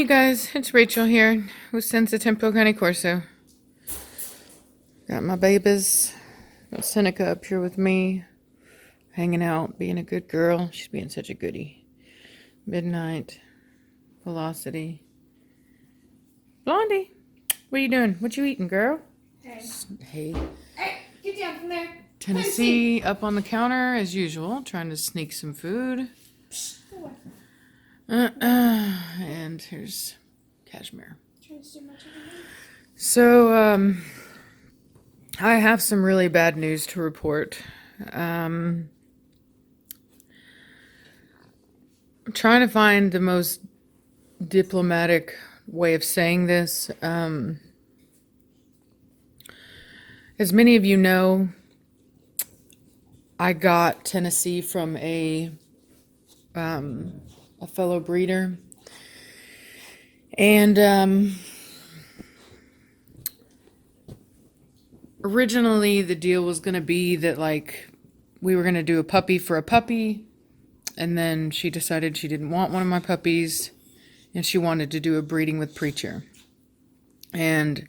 guys, it's Rachel here with Senza Tempo Cane Corso. Got my babies. Got Seneca up here with me, hanging out, being a good girl. She's being such a goodie. Midnight, Velocity. Blondie, what are you doing? What you eating, girl? Hey. Hey. Hey, get down from there. Tennessee up on the counter as usual, trying to sneak some food. And here's Cashmere. So, I have some really bad news to report. I'm trying to find the most diplomatic way of saying this. As many of you know, I got Tennessee from a fellow breeder, and originally the deal was going to be that like we were going to do a puppy for a puppy, and then she decided she didn't want one of my puppies and she wanted to do a breeding with Preacher. And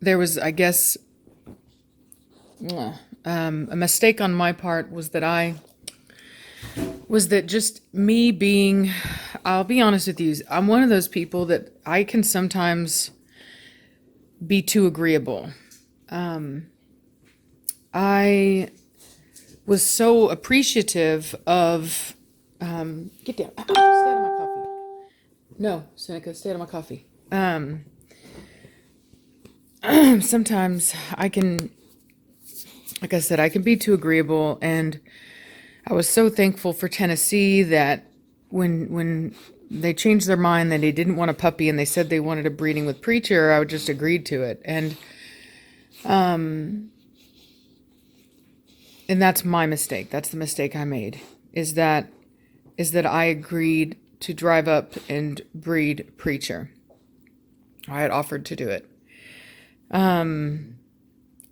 there was, I guess, a mistake on my part was that just me being, I'll be honest with you, I'm one of those people that I can sometimes be too agreeable. I was so appreciative of, get down, stay out of my coffee. No, Seneca, stay out of my coffee. Sometimes I can, like I said, I can be too agreeable, and I was so thankful for Tennessee that when they changed their mind that they didn't want a puppy and they said they wanted a breeding with Preacher, I just agreed to it. And that's my mistake. That's the mistake I made, is that I agreed to drive up and breed Preacher. I had offered to do it.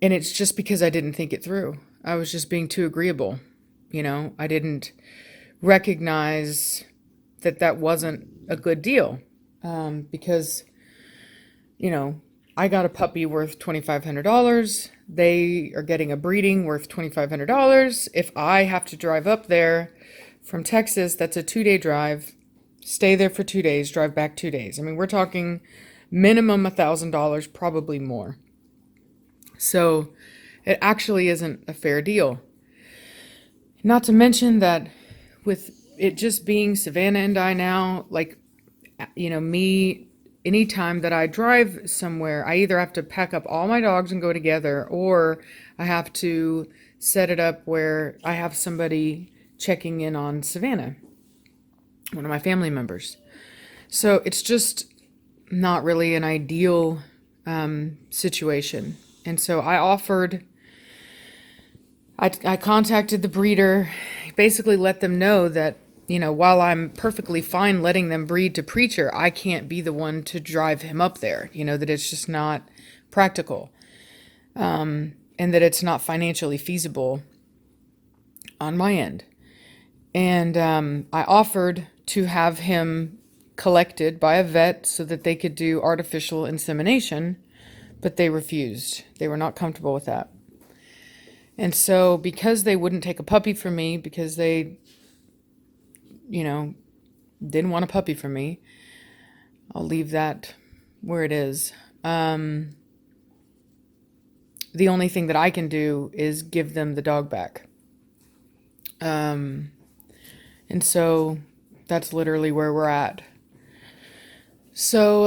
And it's just because I didn't think it through. I was just being too agreeable. You know, I didn't recognize that that wasn't a good deal. Because, you know, I got a puppy worth $2,500. They are getting a breeding worth $2,500. If I have to drive up there from Texas, that's a 2-day drive, stay there for 2 days, drive back 2 days. I mean, we're talking minimum $1,000, probably more. So it actually isn't a fair deal. Not to mention that with it just being Savannah and I now, like, you know, me, anytime that I drive somewhere, I either have to pack up all my dogs and go together, or I have to set it up where I have somebody checking in on Savannah, one of my family members. So it's just not really an ideal situation. And so I contacted the breeder, basically let them know that, you know, while I'm perfectly fine letting them breed to Preacher, I can't be the one to drive him up there, you know, that it's just not practical, and that it's not financially feasible on my end. And I offered to have him collected by a vet so that they could do artificial insemination, but they refused. They were not comfortable with that. And so because they wouldn't take a puppy from me, because they, you know, didn't want a puppy from me, I'll leave that where it is. The only thing that I can do is give them the dog back. And so that's literally where we're at. So,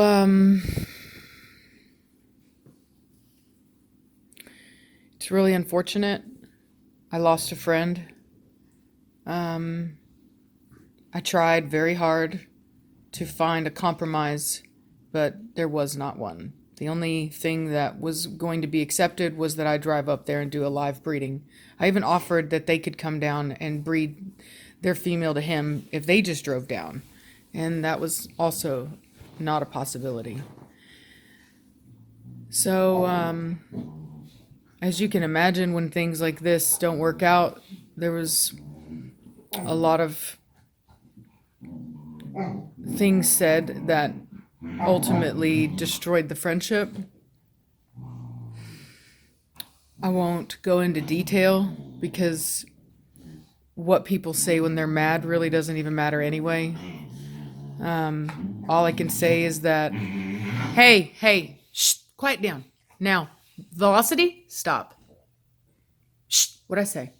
it's really unfortunate. I lost a friend. I tried very hard to find a compromise, but there was not one. The only thing that was going to be accepted was that I drive up there and do a live breeding. I even offered that they could come down and breed their female to him if they just drove down. And that was also not a possibility. So, as you can imagine, when things like this don't work out, there was a lot of things said that ultimately destroyed the friendship. I won't go into detail because what people say when they're mad really doesn't even matter anyway. All I can say is that, hey, shh, quiet down. Now, velocity, stop. Shh, what'd I say?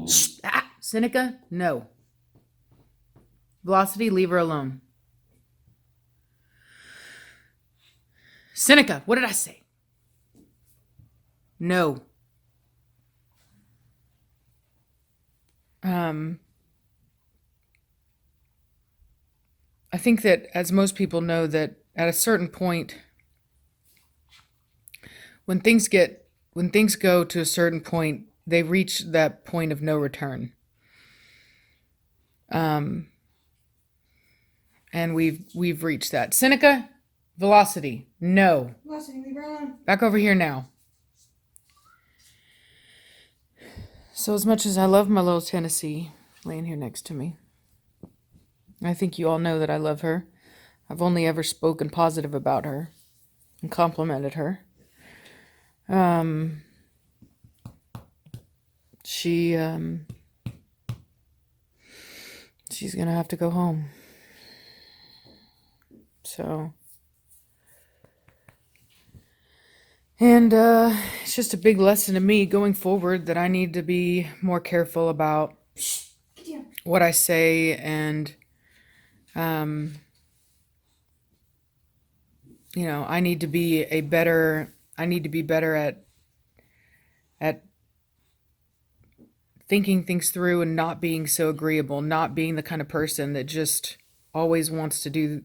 Shh, Seneca, no. Velocity, leave her alone. Seneca, what did I say? No. I think that, as most people know, that at a certain point, when things go to a certain point, they reach that point of no return. And we've reached that. Seneca, velocity, no. Velocity, leave her alone. Back over here now. So as much as I love my little Tennessee laying here next to me, I think you all know that I love her. I've only ever spoken positive about her and complimented her. She's gonna have to go home. So, and it's just a big lesson to me going forward that I need to be more careful about what I say, and I need to be better at thinking things through and not being so agreeable, not being the kind of person that just always wants to do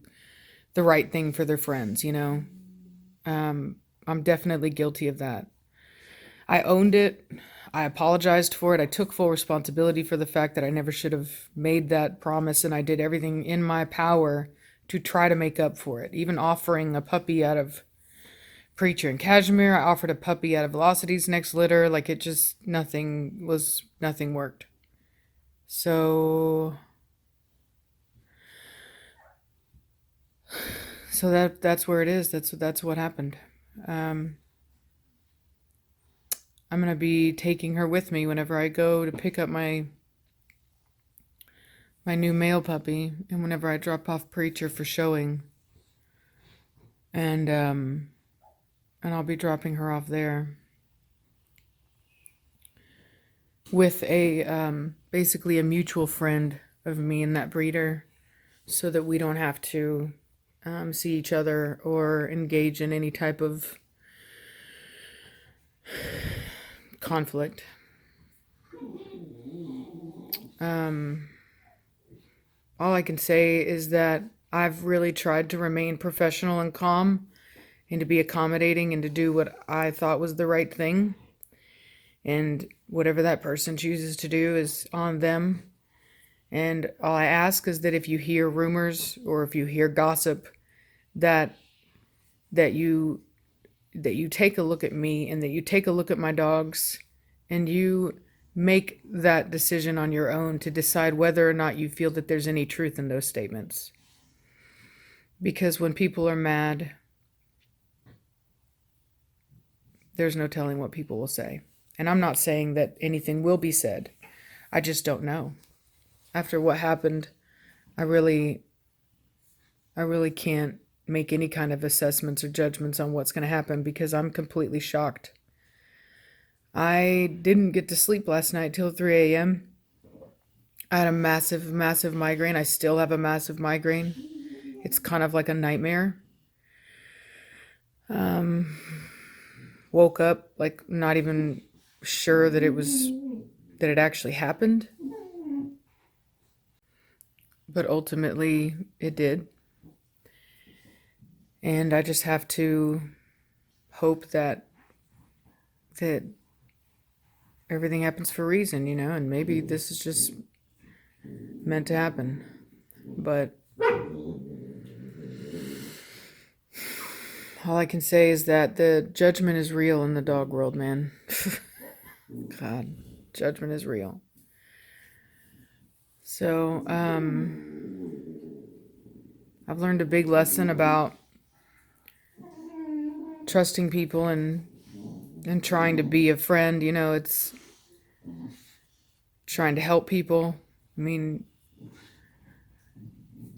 the right thing for their friends, I'm definitely guilty of that. I owned it. I apologized for it. I took full responsibility for the fact that I never should have made that promise, and I did everything in my power to try to make up for it. Even offering a puppy out of Preacher and Cashmere, I offered a puppy out of Velocity's next litter. Like, it just, nothing worked. So that's where it is. That's what happened. I'm gonna be taking her with me whenever I go to pick up my new male puppy, and whenever I drop off Preacher for showing, and I'll be dropping her off there with a basically a mutual friend of me and that breeder, so that we don't have to see each other or engage in any type of conflict. All I can say is that I've really tried to remain professional and calm, and to be accommodating, and to do what I thought was the right thing. And whatever that person chooses to do is on them. And all I ask is that if you hear rumors or if you hear gossip, that you take a look at me, and that you take a look at my dogs, and you make that decision on your own to decide whether or not you feel that there's any truth in those statements. Because when people are mad, there's no telling what people will say. And I'm not saying that anything will be said. I just don't know. After what happened, I really can't make any kind of assessments or judgments on what's going to happen, because I'm completely shocked. I didn't get to sleep last night till 3 a.m. I had a massive, massive migraine. I still have a massive migraine. It's kind of like a nightmare. Woke up like not even sure that it actually happened. But ultimately it did. And I just have to hope that everything happens for a reason, and maybe this is just meant to happen. But all I can say is that the judgment is real in the dog world, man. God, judgment is real. So, I've learned a big lesson about trusting people and trying to be a friend. You know, it's trying to help people. I mean,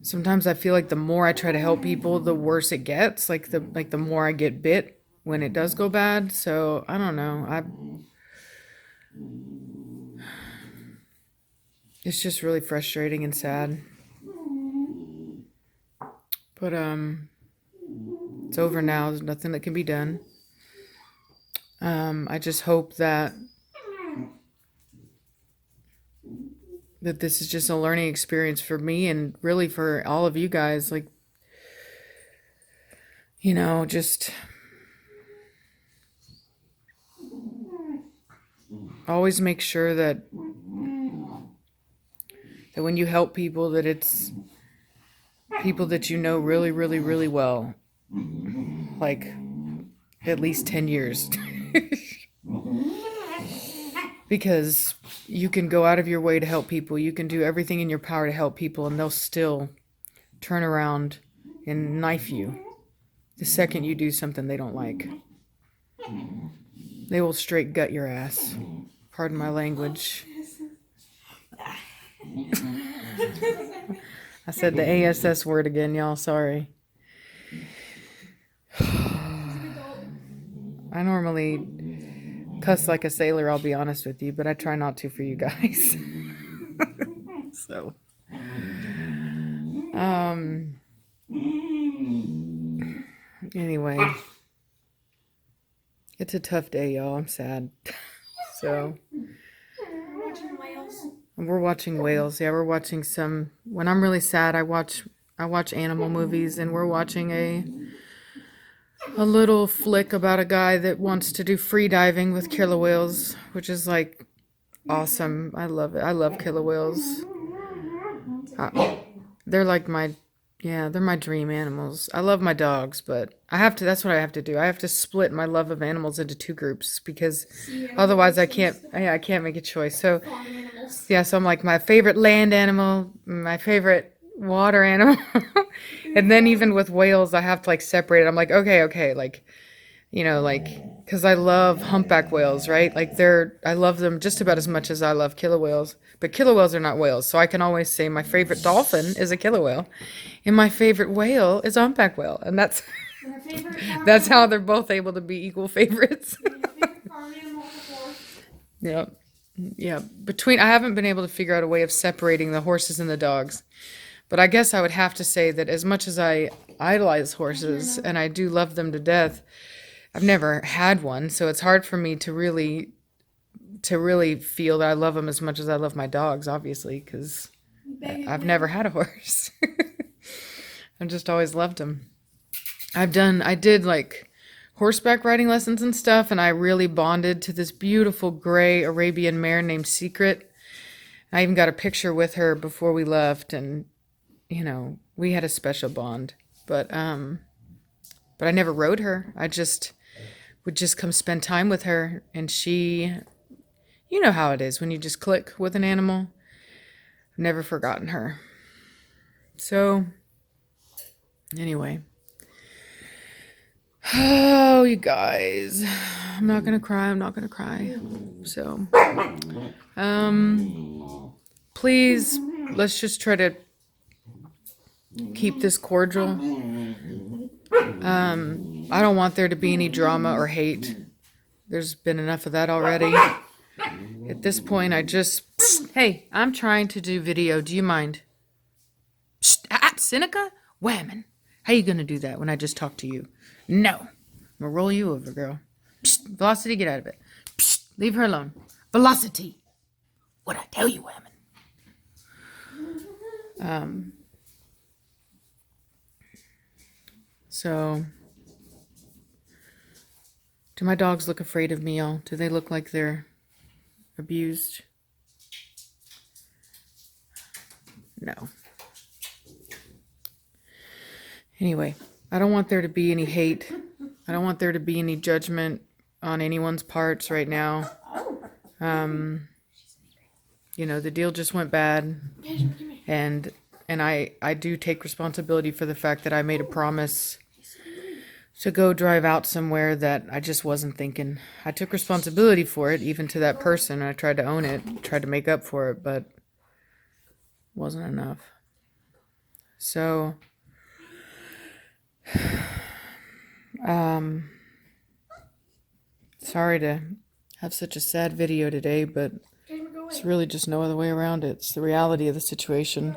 sometimes I feel like the more I try to help people, the worse it gets. Like the more I get bit when it does go bad. So I don't know. It's just really frustrating and sad. But it's over now. There's nothing that can be done. I just hope that this is just a learning experience for me and really for all of you guys. Like, you know, just always make sure that when you help people, that it's people that you know really, really, really well. Like at least 10 years. Because you can go out of your way to help people. You can do everything in your power to help people, and they'll still turn around and knife you the second you do something they don't like. They will straight gut your ass. Pardon my language. I said the ASS word again, y'all. Sorry. I normally cuss like a sailor, I'll be honest with you, but I try not to for you guys. So, anyway, it's a tough day, y'all. I'm sad. So, we're watching whales. Yeah, we're watching some. When I'm really sad, I watch animal movies, and we're watching a little flick about a guy that wants to do free diving with killer whales, which is like awesome. I love it. I love killer whales. They're like they're my dream animals. I love my dogs, but that's what I have to do. I have to split my love of animals into two groups because otherwise I can't make a choice. So, yeah, so I'm like my favorite land animal, my favorite water animal. And then even with whales, I have to like separate it. I'm like, okay, like, you know, like, because I love humpback whales, right? Like I love them just about as much as I love killer whales. But killer whales are not whales. So I can always say my favorite dolphin is a killer whale. And my favorite whale is a humpback whale. And that's that's how they're both able to be equal favorites. Yeah. Yeah. I haven't been able to figure out a way of separating the horses and the dogs. But I guess I would have to say that as much as I idolize horses and I do love them to death, I've never had one, so it's hard for me to really feel that I love them as much as I love my dogs, obviously, because I've never had a horse. I've just always loved them. I did like horseback riding lessons and stuff, and I really bonded to this beautiful gray Arabian mare named Secret. I even got a picture with her before we left, and you know, we had a special bond. But I never rode her. I just would just come spend time with her, and you know how it is when you just click with an animal. I've never forgotten her. So, anyway. Oh, you guys. I'm not gonna cry. So, please, let's just try to keep this cordial. I don't want there to be any drama or hate. There's been enough of that already. At this point, hey, I'm trying to do video. Do you mind? Seneca? Whammon. How you gonna do that when I just talk to you? No. I'm gonna roll you over, girl. Velocity, get out of it. Leave her alone. Velocity. What'd I tell you, Whammon? So, do my dogs look afraid of me, y'all? Do they look like they're abused? No. Anyway, I don't want there to be any hate. I don't want there to be any judgment on anyone's parts right now. You know, the deal just went bad, and I do take responsibility for the fact that I made a promise to go drive out somewhere that I just wasn't thinking. I took responsibility for it, even to that person. I tried to own it, tried to make up for it, but wasn't enough. So, sorry to have such a sad video today, but it's really just no other way around it. It's the reality of the situation.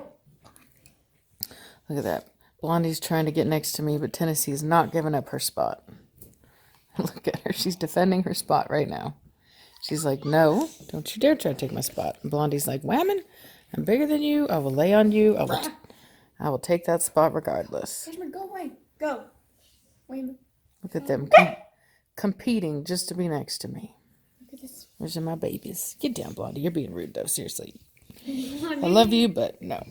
Look at that. Blondie's trying to get next to me, but Tennessee's not giving up her spot. Look at her. She's defending her spot right now. She's like, no, don't you dare try to take my spot. And Blondie's like, whammon, I'm bigger than you. I will lay on you. I will take that spot regardless. Go away. Go. Wait. Look at them competing just to be next to me. Look at this. Where's my babies? Get down, Blondie. You're being rude, though. Seriously. I love you, but no.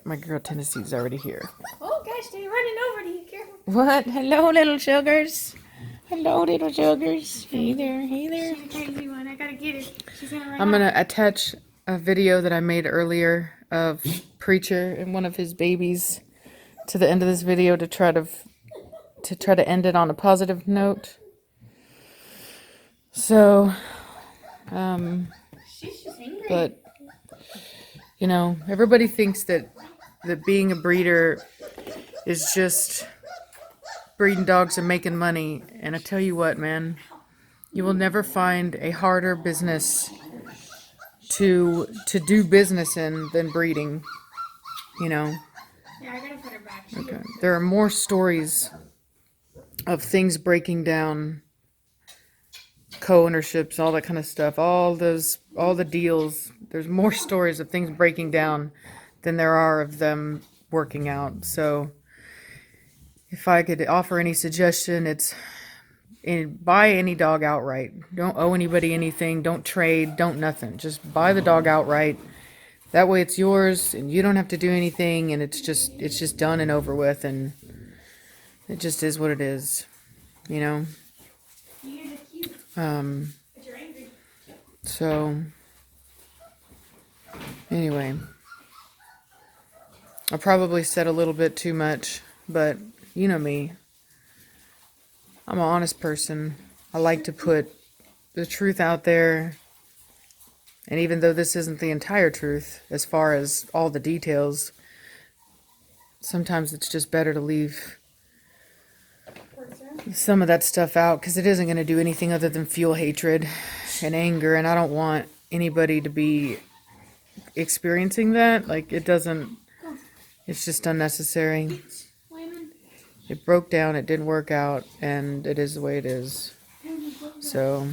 My girl Tennessee's already here. Oh gosh, they're running over to you. Careful. What? Hello, little sugars. Hello, little sugars. Hey there. Hey there. She's a crazy one. I gotta get her. She's gonna run. I'm gonna attach a video that I made earlier of Preacher and one of his babies to the end of this video to try to end it on a positive note. So, She's just angry. but you know, everybody thinks that being a breeder is just breeding dogs and making money. And I tell you what, man, you will never find a harder business to do business in than breeding. You know, Yeah, I gotta put her back. okay. There are more stories of things breaking down, co-ownerships, all that kind of stuff, all the deals. There's more stories of things breaking down than there are of them working out. So if I could offer any suggestion, it's buy any dog outright. Don't owe anybody anything. Don't trade. Don't nothing. Just buy the dog outright. That way it's yours and you don't have to do anything, and it's just done and over with, and it just is what it is, you know? You're just cute, but you're angry. So anyway, I probably said a little bit too much, but you know me. I'm an honest person. I like to put the truth out there. And even though this isn't the entire truth, as far as all the details, sometimes it's just better to leave some of that stuff out, because it isn't going to do anything other than fuel hatred and anger. And I don't want anybody to be experiencing that. Like, it doesn't, it's just unnecessary. It broke down, it didn't work out, and it is the way it is. So,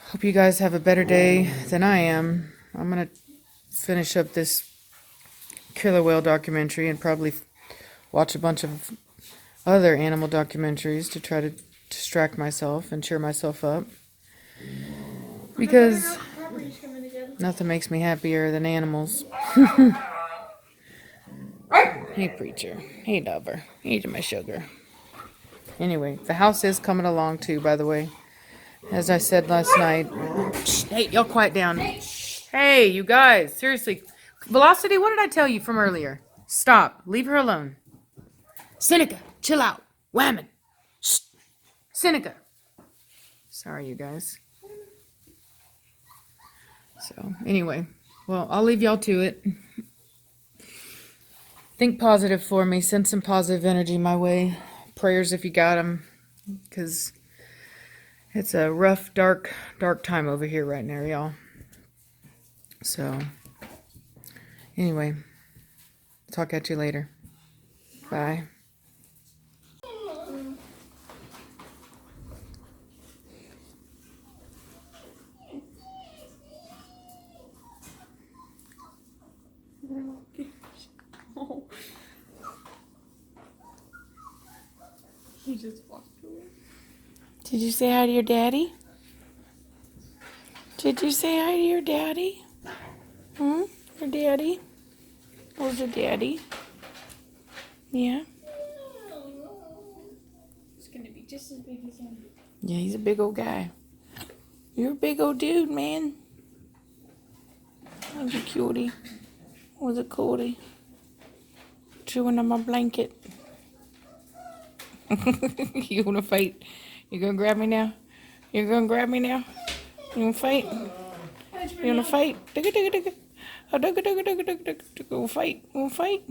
hope you guys have a better day than I am. I'm going to finish up this killer whale documentary and probably watch a bunch of other animal documentaries to try to distract myself and cheer myself up. Because nothing makes me happier than animals. Hey, Preacher. Hey, Dover. Hey, to my sugar. Anyway, the house is coming along too, by the way. As I said last night. Hey, y'all quiet down. Hey, you guys. Seriously. Velocity, what did I tell you from earlier? Stop. Leave her alone. Seneca, chill out. Whammon. Shh. Seneca. Sorry, you guys. So, anyway. Well, I'll leave y'all to it. Think positive for me. Send some positive energy my way. Prayers if you got them. Because it's a rough, dark time over here right now, y'all. So, anyway. Talk at you later. Bye. He just walked away. Did you say hi to your daddy? Did you say hi to your daddy? Your daddy? Where's your daddy? Yeah? It's gonna be just as big as him. Yeah, he's a big old guy. You're a big old dude, man. Thank you, cutie. Was it cutie? Chewing on my blanket. You wanna fight? You gonna grab me now? You gonna grab me now? You wanna fight? You wanna fight? Digga digga digga. Oh, digga digga digga digga digga. You wanna fight? You wanna fight?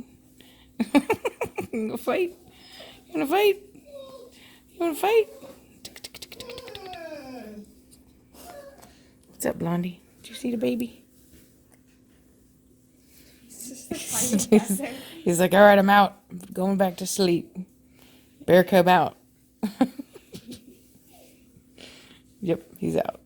You wanna fight? You wanna fight? You wanna fight? What's up, Blondie? Did you see the baby? He's like, all right, I'm out. I'm going back to sleep. Bear cub out. Yep, he's out.